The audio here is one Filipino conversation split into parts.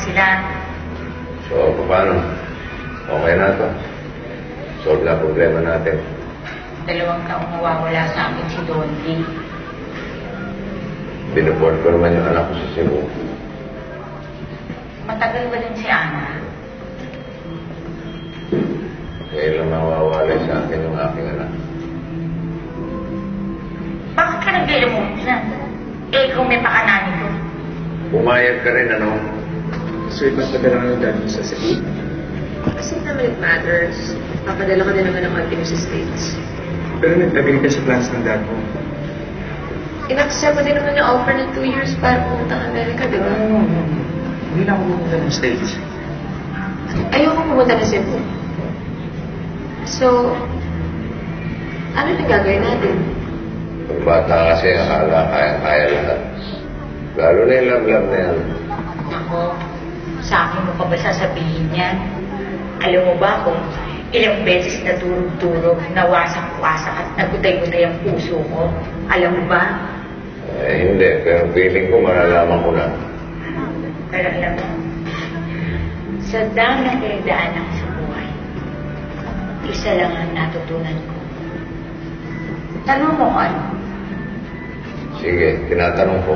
sila. So, paano? Okay na to. Solve na problema natin. 2 taong nawawala sa akin si Dolly. Binuport ko naman yung anak ko sa Cebu. Matagal ba din si Ana? Ngayon lang nawawala sa akin yung aking anak. Bakit ka nag-remote na? Eh, kung may pakanani ko. Pumayag ka rin, ano? So, ipapadala ka ng dad mo sa Cebu? Kasi naman it matters. Papadala ka din naman ng auntie mo sa States. Pero nag-agree ka sa plans ng dad mo. In-accept mo din naman yung offer ng 2 years para pumunta ng Amerika, di ba? Hindi na ako pumunta ng States. Ayoko pumunta ng Cebu. So, ano na gagawin natin? Pag bata kasi, akala kaya lahat. Lalo na yung love-love na yan. Ako, sa akin mo pa ba sasabihin yan? Alam mo ba kung ilang beses naturog-turog, nawasak-wasak at nagutay-gutay ang puso ko? Alam mo ba? Eh, hindi. Pero feeling ko, malalaman ko na. Pero alam mo, sa dami na pinagdaanan ko sa buhay, isa lang ang natutunan ko. Tanong mo ano? Sige, tinatanong ko.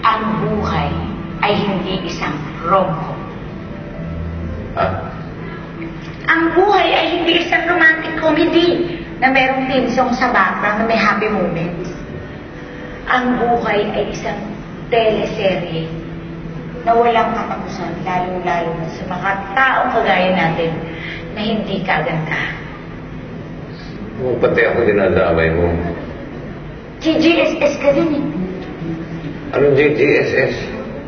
Ang buhay ay hindi isang rom-com. Ha? Ang buhay ay hindi isang romantic comedy na merong theme song sa background na may happy moments. Ang buhay ay isang teleserye na walang katapusan, lalo-lalo na sa mga taong kagaya natin na hindi kaganda. Kung pati ako dinadamay mo. GGSS ka din eh. Anong GGSS?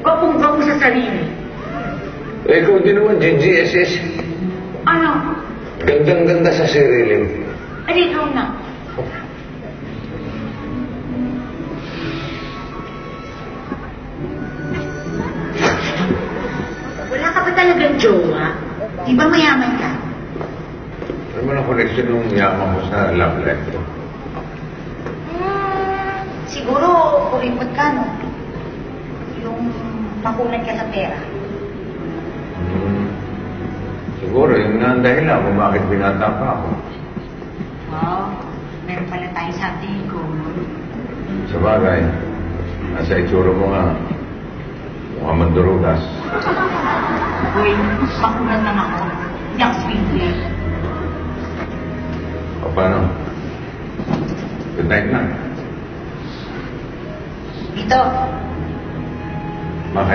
Gwapong-gwapo sa sarili. Eh, ikaw din naman GGSS. Ano? Gandang-ganda sa sarili mo. Ano ikaw na? Wala ka ba talagang jowa? Di ba mayaman ka? Ano man ang koneksyon ng yaman ko sa love life ko? Siguro, kuripot ka, no? Yung makunat ka sa pera. Siguro, yun nga ang dahilan kung bakit binata pa ako. Wow, meron pala tayong something in common. Sa bagay, nasa itsura mo nga, mukhang mandurugas. Uy, makunat lang ako. Hindi ako swingle. O paano? Good night na. Dito, Bakit?